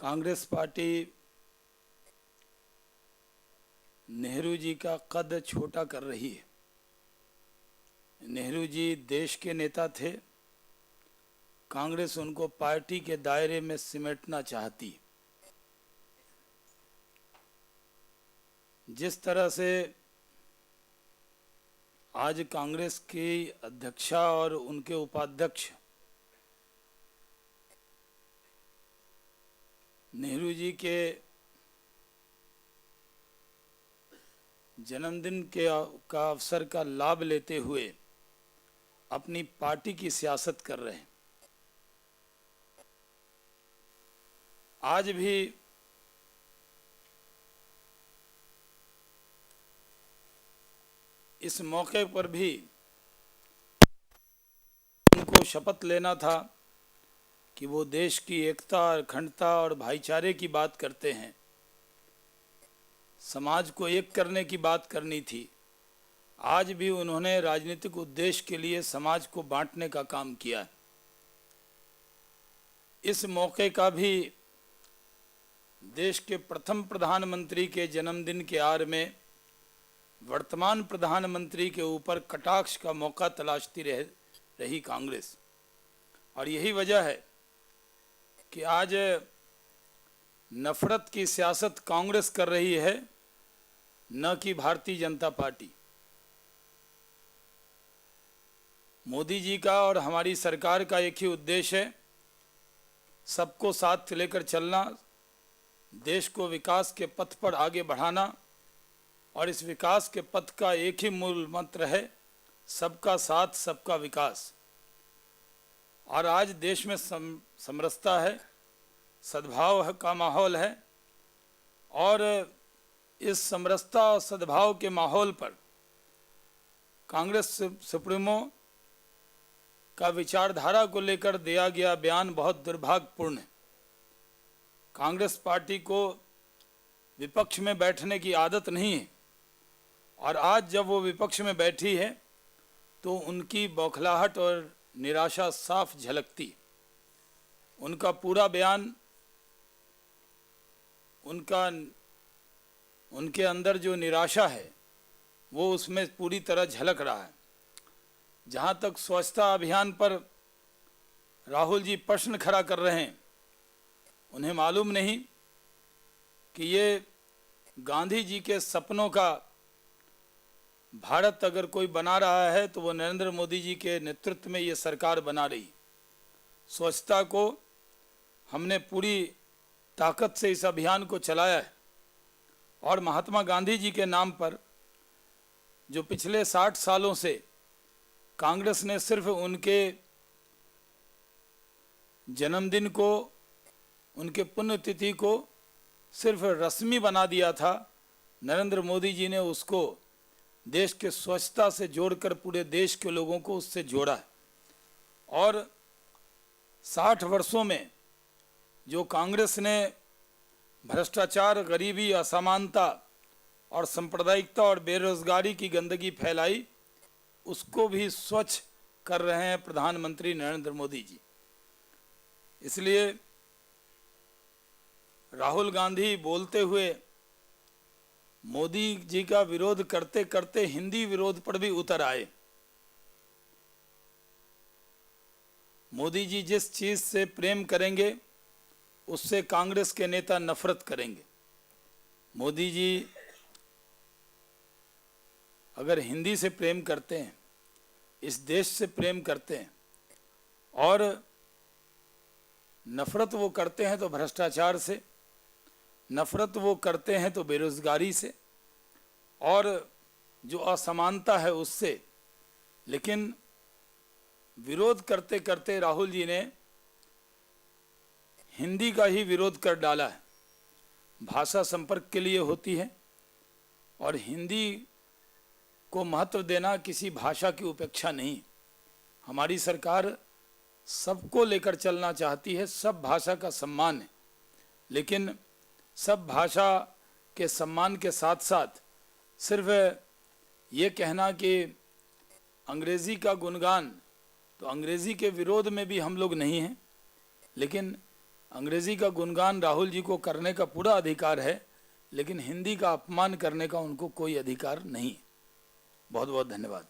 Congress party Nehru ji का कद छोटा कर रही है। नेहरू जी देश के नेता थे, कांग्रेस उनको पार्टी के दायरे में सिमटना चाहती। जिस तरह से आज कांग्रेस की अध्यक्षा और उनके उपाध्यक्ष नेहरू जी के जन्मदिन का अवसर का लाभ लेते हुए अपनी पार्टी की सियासत कर रहे हैं। आज भी इस मौके पर भी उनको शपथ लेना था कि वो देश की एकता, अखंडता और भाईचारे की बात करते हैं। समाज को एक करने की बात करनी थी। आज भी उन्होंने राजनीतिक उद्देश्य के लिए समाज को बांटने का काम किया। इस मौके का भी देश के प्रथम प्रधानमंत्री के जन्मदिन के आड़ में वर्तमान प्रधानमंत्री के ऊपर कटाक्ष का मौका तलाशती रही कांग्रेस। और यही वजह है कि आज नफरत की सियासत कांग्रेस कर रही है, न कि भारतीय जनता पार्टी। मोदी जी का और हमारी सरकार का एक ही उद्देश्य है, सबको साथ लेकर चलना, देश को विकास के पथ पर आगे बढ़ाना। और इस विकास के पथ का एक ही मूल मंत्र है, सबका साथ सबका विकास। और आज देश में समरसता है, सद्भाव का माहौल है। और इस समरसता और सद्भाव के माहौल पर कांग्रेस सुप्रीमो का विचारधारा को लेकर दिया गया बयान बहुत दुर्भाग्यपूर्ण है। कांग्रेस पार्टी को विपक्ष में बैठने की आदत नहीं है, और आज जब वो विपक्ष में बैठी है तो उनकी बौखलाहट और निराशा साफ झलकती। उनका पूरा बयान, उनके अंदर जो निराशा है वो उसमें पूरी तरह झलक रहा है। जहाँ तक स्वच्छता अभियान पर राहुल जी प्रश्न खड़ा कर रहे हैं, उन्हें मालूम नहीं कि ये गांधी जी के सपनों का भारत अगर कोई बना रहा है तो वो नरेंद्र मोदी जी के नेतृत्व में ये सरकार बना रही। स्वच्छता को हमने पूरी ताकत से इस अभियान को चलाया है। और महात्मा गांधी जी के नाम पर जो पिछले 60 सालों से कांग्रेस ने सिर्फ उनके जन्मदिन को, उनके पुण्यतिथि को सिर्फ रस्मी बना दिया था, नरेंद्र मोदी जी ने उसको देश के स्वच्छता से जोड़कर पूरे देश के लोगों को उससे जोड़ा है। और 60 वर्षों में जो कांग्रेस ने भ्रष्टाचार, गरीबी, असमानता और सांप्रदायिकता और बेरोजगारी की गंदगी फैलाई, उसको भी स्वच्छ कर रहे हैं प्रधानमंत्री नरेंद्र मोदी जी। इसलिए राहुल गांधी बोलते हुए मोदी जी का विरोध करते करते हिंदी विरोध पर भी उतर आए। मोदी जी जिस चीज से प्रेम करेंगे उससे कांग्रेस के नेता नफरत करेंगे। मोदी जी अगर हिंदी से प्रेम करते हैं, इस देश से प्रेम करते हैं, और नफरत वो करते हैं तो भ्रष्टाचार से, नफरत वो करते हैं तो बेरोजगारी से और जो असमानता है उससे। लेकिन विरोध करते करते राहुल जी ने हिंदी का ही विरोध कर डाला है। भाषा संपर्क के लिए होती है और हिंदी को महत्व देना किसी भाषा की उपेक्षा नहीं। हमारी सरकार सबको लेकर चलना चाहती है, सब भाषा का सम्मान है। लेकिन सब भाषा के सम्मान के साथ साथ सिर्फ ये कहना कि अंग्रेज़ी का गुणगान, तो अंग्रेज़ी के विरोध में भी हम लोग नहीं हैं, लेकिन अंग्रेजी का गुणगान राहुल जी को करने का पूरा अधिकार है, लेकिन हिंदी का अपमान करने का उनको कोई अधिकार नहीं। बहुत बहुत धन्यवाद।